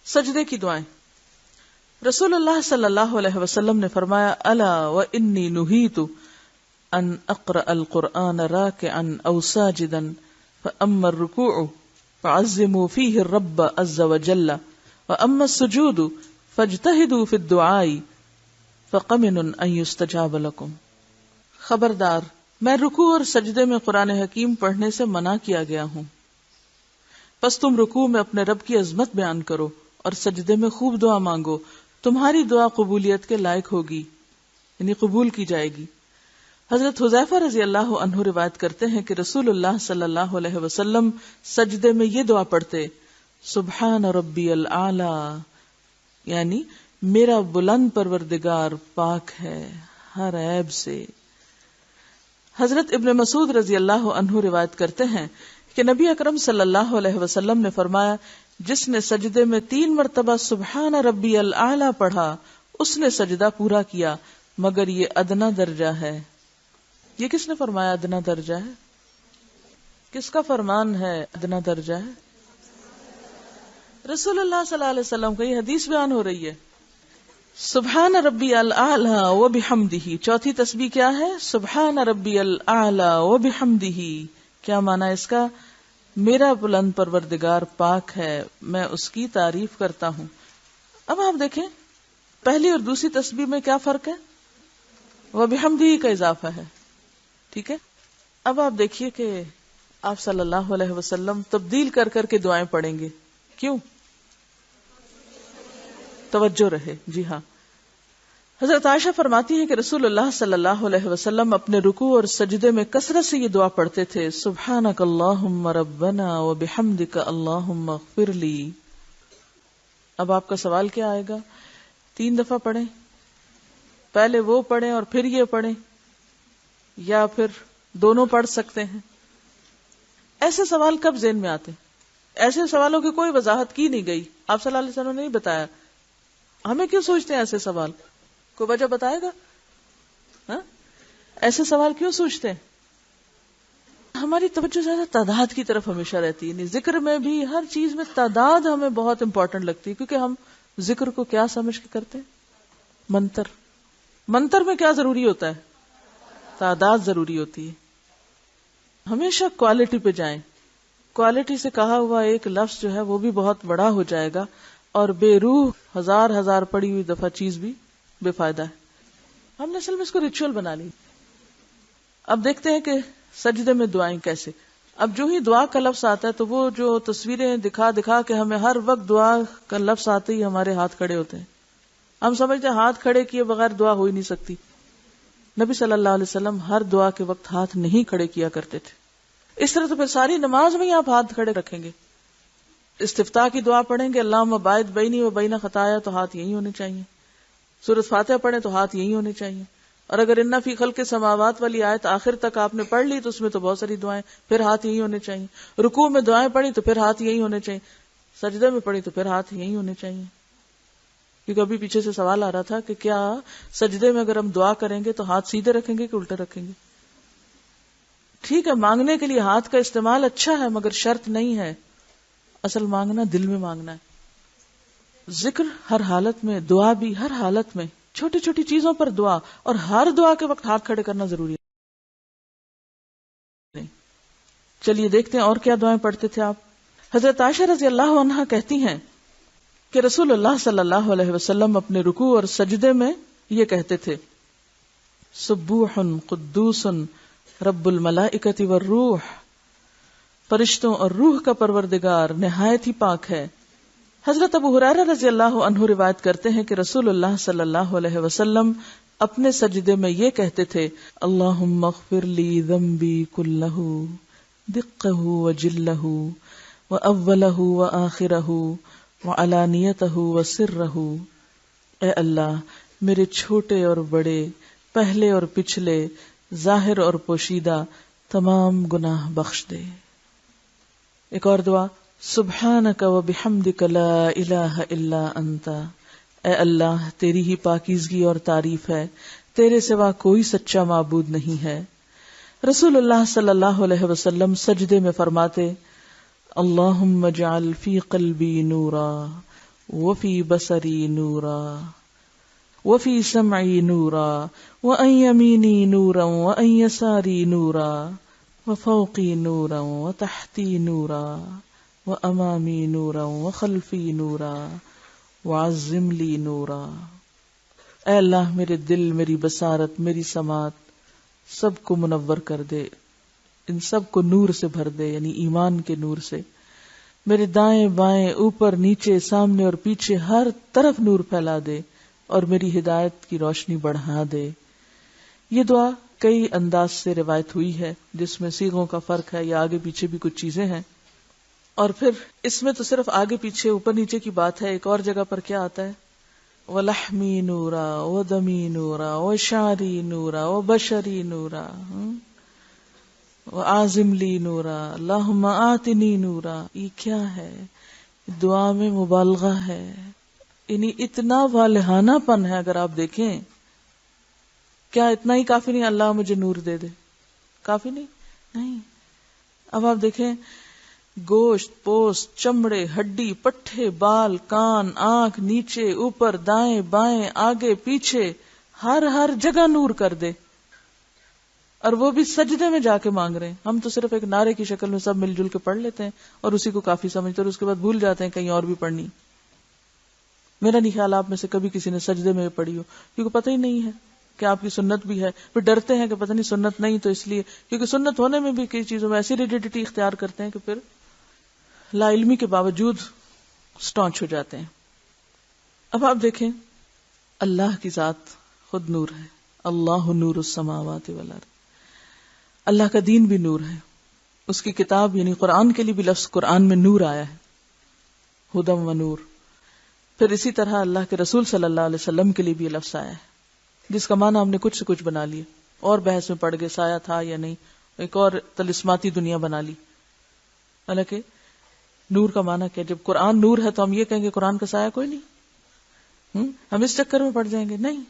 سجدے کی دعائیں. رسول اللہ صلی اللہ علیہ وسلم نے فرمایا الا وانی نہیت ان اقرأ القرآن راکعا او ساجدا فاما الرکوع فعظموا فیہ الرب عز وجل واما السجود فاجتہدوا فی الدعاء فقمن ان یستجاب لکم. خبردار، میں رکوع اور سجدے میں قرآن حکیم پڑھنے سے منع کیا گیا ہوں، پس تم رکوع میں اپنے رب کی عظمت بیان کرو اور سجدے میں خوب دعا مانگو، تمہاری دعا قبولیت کے لائق ہوگی، یعنی قبول کی جائے گی. حضرت حذیفہ رضی اللہ عنہ روایت کرتے ہیں کہ رسول اللہ صلی اللہ علیہ وسلم سجدے میں یہ دعا پڑھتے، سبحان ربی الاعلی، یعنی میرا بلند پروردگار پاک ہے ہر عیب سے. حضرت ابن مسعود رضی اللہ عنہ روایت کرتے ہیں کہ نبی اکرم صلی اللہ علیہ وسلم نے فرمایا، جس نے سجدے میں 3 مرتبہ سبحان ربی الاعلی پڑھا اس نے سجدہ پورا کیا، مگر یہ ادنا درجہ ہے. یہ کس نے فرمایا ادنا درجہ ہے؟ کس کا فرمان ہے ادنا درجہ ہے؟ رسول اللہ صلی اللہ علیہ وسلم کا. یہ حدیث بیان ہو رہی ہے. سبحان ربی الاعلی وبحمدہ، چوتھی تسبیح کیا ہے؟ سبحان ربی الاعلی وبحمدہ. کیا معنی اس کا؟ میرا بلند پروردگار پاک ہے، میں اس کی تعریف کرتا ہوں. اب آپ دیکھیں پہلی اور دوسری تسبیح میں کیا فرق ہے؟ وبحمدہ کا اضافہ ہے. ٹھیک ہے. اب آپ دیکھیے کہ آپ صلی اللہ علیہ وسلم تبدیل کر کر کے دعائیں پڑھیں گے. کیوں؟ توجہ رہے. جی ہاں، حضرت عائشہ فرماتی ہے کہ رسول اللہ صلی اللہ علیہ وسلم اپنے رکوع اور سجدے میں کثرت سے یہ دعا پڑھتے تھے، سبحانک اللہم ربنا وبحمدک اللہم اغفر لی. اب آپ کا سوال کیا آئے گا؟ 3 دفعہ پڑھیں، پہلے وہ پڑھیں اور پھر یہ پڑھیں، یا پھر دونوں پڑھ سکتے ہیں؟ ایسے سوال کب ذہن میں آتے؟ ایسے سوالوں کی کوئی وضاحت کی نہیں گئی، آپ صلی اللہ علیہ وسلم نے نہیں بتایا. ہمیں کیوں سوچتے ہیں ایسے سوال؟ کوئی وجہ بتائے گا؟ ہاں؟ ایسے سوال کیوں سوچتے ہیں؟ ہماری توجہ زیادہ تعداد کی طرف ہمیشہ رہتی ہے. ذکر میں بھی ہر چیز میں تعداد ہمیں بہت امپورٹنٹ لگتی ہے، کیونکہ ہم ذکر کو کیا سمجھ کے کرتے ہیں؟ منتر میں کیا ضروری ہوتا ہے؟ تعداد ضروری ہوتی ہے. ہمیشہ کوالٹی پہ جائیں. کوالٹی سے کہا ہوا ایک لفظ جو ہے وہ بھی بہت بڑا ہو جائے گا، اور بے روح ہزار پڑی ہوئی دفعہ چیز بھی بے فائدہ ہے. ہم نے اصل میں اس کو ریچول بنا لی. اب دیکھتے ہیں کہ سجدے میں دعائیں کیسے. اب جو ہی دعا کا لفظ آتا ہے تو وہ جو تصویریں دکھا کے ہمیں ہر وقت دعا کا لفظ آتے ہی ہمارے ہاتھ کھڑے ہوتے ہیں. ہم سمجھتے ہیں ہاتھ کھڑے کیے بغیر دعا ہو ہی نہیں سکتی. نبی صلی اللہ علیہ وسلم ہر دعا کے وقت ہاتھ نہیں کھڑے کیا کرتے تھے. اس طرح تو پھر ساری نماز میں ہی آپ ہاتھ کھڑے رکھیں گے. استفتاح کی دعا پڑھیں گے اللہم باعث بینی و بین خطایا، تو ہاتھ یہی ہونے چاہیے. سورۃ فاتحہ پڑھیں تو ہاتھ یہی ہونے چاہیے. اور اگر ان فی خلق السماوات والی آیت آخر تک آپ نے پڑھ لی تو اس میں تو بہت ساری دعائیں، پھر ہاتھ یہی ہونے چاہیے. رکوع میں دعائیں پڑھی تو پھر ہاتھ یہی ہونے چاہیے. سجدے میں پڑھی تو پھر ہاتھ یہی ہونے چاہیے. کیونکہ ابھی پیچھے سے سوال آ رہا تھا کہ کیا سجدے میں اگر ہم دعا کریں گے تو ہاتھ سیدھے رکھیں گے کہ الٹے رکھیں گے؟ ٹھیک ہے، مانگنے کے لیے ہاتھ کا استعمال اچھا ہے، مگر شرط نہیں ہے. اصل مانگنا دل میں مانگنا ہے. ذکر ہر حالت میں، دعا بھی ہر حالت میں، چھوٹی چھوٹی چیزوں پر دعا، اور ہر دعا کے وقت ہاتھ کھڑے کرنا ضروری ہے. چلیے دیکھتے ہیں اور کیا دعائیں پڑھتے تھے آپ. حضرت عائشہ رضی اللہ عنہا کہتی ہیں کہ رسول اللہ صلی اللہ علیہ وسلم اپنے رکوع اور سجدے میں یہ کہتے تھے، سبوح قدوس رب الملائکۃ والروح، فرشتوں اور روح کا پروردگار نہایت ہی پاک ہے. حضرت ابو ہریرہ رضی اللہ عنہ روایت کرتے ہیں کہ رسول اللہ صلی اللہ علیہ وسلم اپنے سجدے میں یہ کہتے تھے، اللہم اغفر لی ذنبی کلہ دقہ وجلہ واولہ وآخرہ وعلانیتہ وسرہ. اے اللہ میرے چھوٹے اور بڑے، پہلے اور پچھلے، ظاہر اور پوشیدہ تمام گناہ بخش دے. ایک اور دعا، سبحانک وبحمدک لا الہ الا انت. اے اللہ تیری ہی پاکیزگی اور تعریف ہے، تیرے سوا کوئی سچا معبود نہیں ہے. رسول اللہ صلی اللہ علیہ وسلم سجدے میں فرماتے، اللہم اجعل فی قلبی نورا وفی بصری نورا وفی سمعی نورا وعن یمینی نورا وعن یساری نورا وفوقی نورا وتحتی نورا وامامی نورا وخلفی نورا وعظم لی نورا. اے اللہ میرے دل، میری بصارت، میری سماعت سب کو منور کر دے، ان سب کو نور سے بھر دے، یعنی ایمان کے نور سے. میرے دائیں بائیں، اوپر نیچے، سامنے اور پیچھے ہر طرف نور پھیلا دے اور میری ہدایت کی روشنی بڑھا دے. یہ دعا کئی انداز سے روایت ہوئی ہے جس میں صیغوں کا فرق ہے یا آگے پیچھے بھی کچھ چیزیں ہیں. اور پھر اس میں تو صرف آگے پیچھے اوپر نیچے کی بات ہے. ایک اور جگہ پر کیا آتا ہے؟ وَلَحْمِي نُورًا وَدَمِي نُورًا وَشَعْرِي نُورًا وَبَشَرِي نُورًا وَعَازِمْ لِي نُورًا اللہم آتنی نورا. یہ کیا ہے؟ دعا میں مبالغہ ہے، یعنی اتنا والہانہ پن ہے. اگر آپ دیکھیں کیا اتنا ہی کافی نہیں اللہ مجھے نور دے دے؟ کافی نہیں. اب آپ دیکھیں گوشت، پوست، چمڑے، ہڈی، پٹھے، بال، کان، آنکھ، نیچے، اوپر، دائیں بائیں، آگے پیچھے، ہر جگہ نور کر دے. اور وہ بھی سجدے میں جا کے مانگ رہے ہیں. ہم تو صرف ایک نعرے کی شکل میں سب مل جل کے پڑھ لیتے ہیں اور اسی کو کافی سمجھتے ہیں اور اس کے بعد بھول جاتے ہیں کہیں اور بھی پڑھنی. میرا نہیں خیال آپ میں سے کبھی کسی نے سجدے میں پڑھی ہو، کیونکہ پتہ ہی نہیں ہے کہ آپ کی سنت بھی ہے. پھر ڈرتے ہیں کہ پتہ نہیں سنت نہیں، تو اس لیے کیونکہ سنت ہونے میں بھی کئی چیزوں میں ایسی ریجیڈیٹی اختیار کرتے ہیں کہ پھر لا علمی کے باوجود سٹانچ ہو جاتے ہیں. اب آپ دیکھیں اللہ کی ذات خود نور ہے. اللہ نور السماوات والارض. اللہ کا دین بھی نور ہے. اس کی کتاب یعنی قرآن کے لیے بھی لفظ قرآن میں نور آیا ہے، ہدم و نور. پھر اسی طرح اللہ کے رسول صلی اللہ علیہ وسلم کے لیے بھی یہ لفظ آیا ہے جس کا معنی ہم نے کچھ سے کچھ بنا لیا اور بحث میں پڑ گئے سایہ تھا یا نہیں، ایک اور طلسماتی دنیا بنا لی. حالانکہ نور کا معنی کیا؟ جب قرآن نور ہے تو ہم یہ کہیں گے قرآن کا سایہ کوئی نہیں، ہم اس چکر میں پڑ جائیں گے؟ نہیں.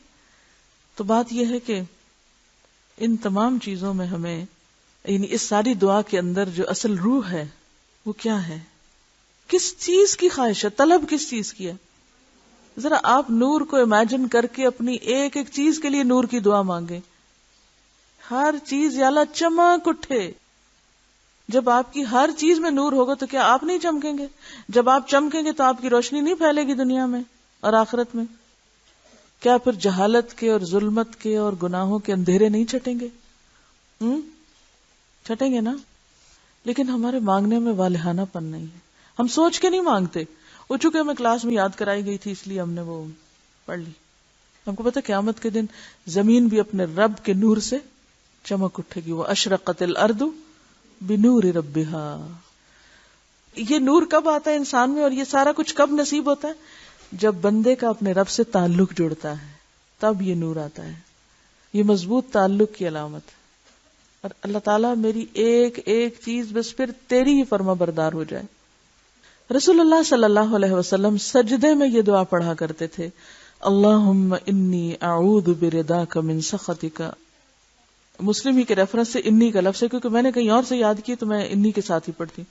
تو بات یہ ہے کہ ان تمام چیزوں میں ہمیں یعنی اس ساری دعا کے اندر جو اصل روح ہے وہ کیا ہے؟ کس چیز کی خواہش ہے؟ طلب کس چیز کی ہے؟ ذرا آپ نور کو امیجن کر کے اپنی ایک ایک چیز کے لیے نور کی دعا مانگیں. ہر چیز یا اللہ چمک اٹھے. جب آپ کی ہر چیز میں نور ہوگا تو کیا آپ نہیں چمکیں گے؟ جب آپ چمکیں گے تو آپ کی روشنی نہیں پھیلے گی دنیا میں اور آخرت میں؟ کیا پھر جہالت کے اور ظلمت کے اور گناہوں کے اندھیرے نہیں چھٹیں گے؟ چھٹیں گے نا. لیکن ہمارے مانگنے میں والہانہ پن نہیں ہے. ہم سوچ کے نہیں مانگتے. وہ چونکہ ہمیں کلاس میں یاد کرائی گئی تھی اس لیے ہم نے وہ پڑھ لی. ہم کو پتہ قیامت کے دن زمین بھی اپنے رب کے نور سے چمک اٹھے گی. وَأَشْرَقَتِ الْأَرْضُ بِنُورِ رَبِّهَا. یہ نور کب آتا ہے انسان میں اور یہ سارا کچھ کب نصیب ہوتا ہے؟ جب بندے کا اپنے رب سے تعلق جڑتا ہے تب یہ نور آتا ہے. یہ مضبوط تعلق کی علامت ہے. اور اللہ تعالیٰ میری ایک ایک چیز بس پھر تیری ہی فرما بردار ہو جائے. رسول اللہ صلی اللہ علیہ وسلم سجدے میں یہ دعا پڑھا کرتے تھے، اللہم انی اعوذ برضاک من سخطک. مسلم ہی کے ریفرنس سے انی کا لفظ ہے کیونکہ میں نے کہیں اور سے یاد کی تو میں انی کے ساتھ ہی پڑھتی.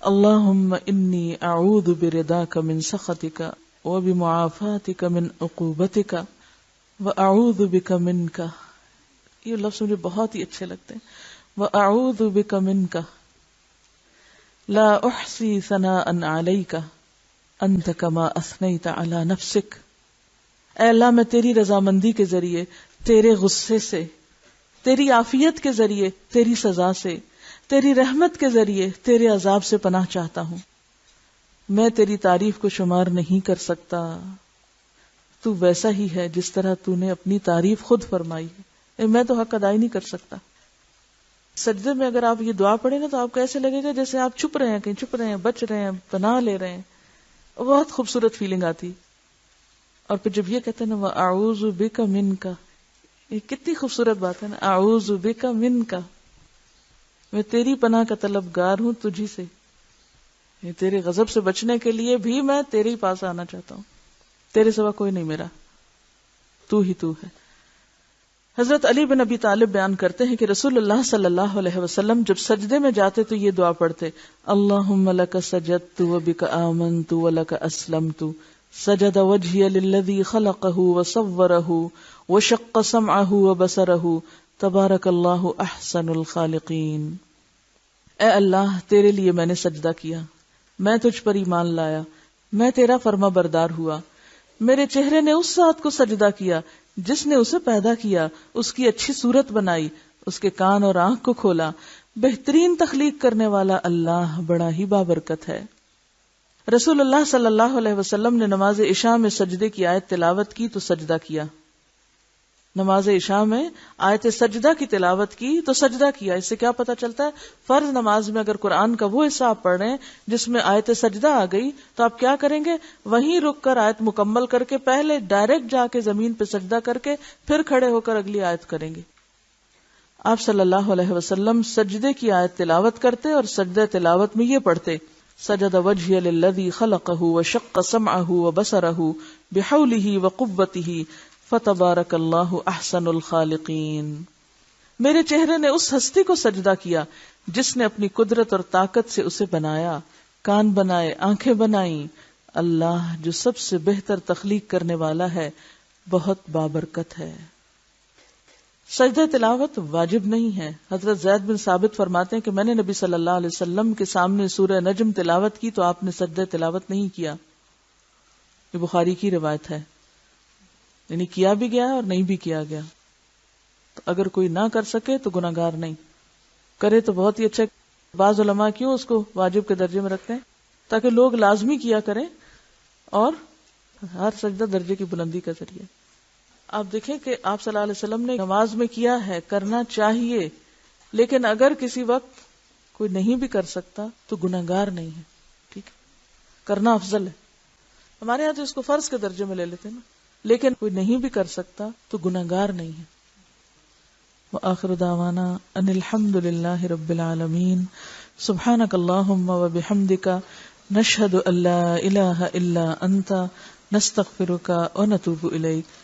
اللہم انی اعوذ برضاک من سخطک وبمعافاتک من عقوبتک واعوذ بک منک. یہ لفظ مجھے بہت ہی اچھے لگتے ہیں. واعوذ بک منک لا احصی ثناء علیک انت کما اثنیت علی نفسک. اے اللہ میں تیری رضامندی کے ذریعے، تیرے غصے سے، تیری عافیت کے ذریعے، تیری سزا سے، تیری رحمت کے ذریعے تیرے عذاب سے پناہ چاہتا ہوں. میں تیری تعریف کو شمار نہیں کر سکتا. تو ویسا ہی ہے جس طرح تو نے اپنی تعریف خود فرمائی ہے. میں تو حق ادا ہی نہیں کر سکتا. سجدے میں اگر آپ یہ دعا پڑھیں نا تو آپ کو ایسے لگے گا جیسے آپ چھپ رہے ہیں، کہیں چھپ رہے ہیں، بچ رہے ہیں، پناہ لے رہے ہیں. بہت خوبصورت فیلنگ آتی. اور پھر جب یہ کہتے ہیں نا وَأَعُوذُ بِكَ مِنْكَ، یہ کتنی خوبصورت بات ہے نا. اعوذ بک منک، میں تیری پناہ کا طلبگار ہوں تجھی سے. تیرے غضب سے بچنے کے لیے بھی میں تیرے ہی پاس آنا چاہتا ہوں. تیرے سوا کوئی نہیں میرا، تو ہی تو ہے. حضرت علی بن ابی طالب بیان کرتے ہیں کہ رسول اللہ صلی اللہ علیہ وسلم جب سجدے میں جاتے تو یہ دعا پڑھتے، اللہم لک سجدت وبک آمنت ولک اسلمت سجد وجہی للذی خلقہ وصورہ وشق سمعہ وبصرہ تبارک اللہ احسن الخالقین۔ اے اللہ، تیرے لیے میں نے سجدہ کیا، میں تجھ پر ایمان لایا، میں تیرا فرما بردار ہوا، میرے چہرے نے اس ذات کو سجدہ کیا جس نے اسے پیدا کیا، اس کی اچھی صورت بنائی، اس کے کان اور آنکھ کو کھولا، بہترین تخلیق کرنے والا اللہ بڑا ہی بابرکت ہے۔ رسول اللہ صلی اللہ علیہ وسلم نے نماز عشاء میں سجدے کی آیت تلاوت کی تو سجدہ کیا، نماز عشاء میں آیت سجدہ کی تلاوت کی تو سجدہ کیا۔ اس سے کیا پتہ چلتا ہے؟ فرض نماز میں اگر قرآن کا وہ حصہ آپ پڑھ رہے ہیں جس میں آیت سجدہ آ گئی تو آپ کیا کریں گے؟ وہیں رک کر آیت مکمل کر کے پہلے ڈائریکٹ جا کے زمین پہ سجدہ کر کے پھر کھڑے ہو کر اگلی آیت کریں گے۔ آپ صلی اللہ علیہ وسلم سجدے کی آیت تلاوت کرتے اور سجدہ تلاوت میں یہ پڑھتے، سجد وجہی للذی خلقہ وشق سمعہ وبصرہ بحولہ وقوتہ فتبارک اللہ احسن الخالقین۔ میرے چہرے نے اس ہستی کو سجدہ کیا جس نے اپنی قدرت اور طاقت سے اسے بنایا، کان بنائے، آنکھیں بنائیں۔ اللہ جو سب سے بہتر تخلیق کرنے والا ہے، بہت بابرکت ہے۔ سجدہ تلاوت واجب نہیں ہے۔ حضرت زید بن ثابت فرماتے ہیں کہ میں نے نبی صلی اللہ علیہ وسلم کے سامنے سورہ نجم تلاوت کی تو آپ نے سجدہ تلاوت نہیں کیا۔ یہ بخاری کی روایت ہے، یعنی کیا بھی گیا اور نہیں بھی کیا گیا۔ تو اگر کوئی نہ کر سکے تو گناہگار نہیں، کرے تو بہت ہی اچھا۔ بعض علماء کیوں اس کو واجب کے درجے میں رکھتے ہیں؟ تاکہ لوگ لازمی کیا کریں اور ہر سجدہ درجے کی بلندی کا ذریعہ۔ آپ دیکھیں کہ آپ صلی اللہ علیہ وسلم نے نماز میں کیا ہے، کرنا چاہیے، لیکن اگر کسی وقت کوئی نہیں بھی کر سکتا تو گناہگار نہیں ہے، ٹھیک ہے، کرنا افضل ہے۔ ہمارے یہاں تو اس کو فرض کے درجے میں لے لیتے ہیں نا، لیکن کوئی نہیں بھی کر سکتا تو گناہگار نہیں ہے۔ وآخر دعوانا ان الحمد للہ رب العالمین، سبحانک اللہم وبحمدک، نشہد ان لا الہ الا انت، نستغفرک ونتوب الیک۔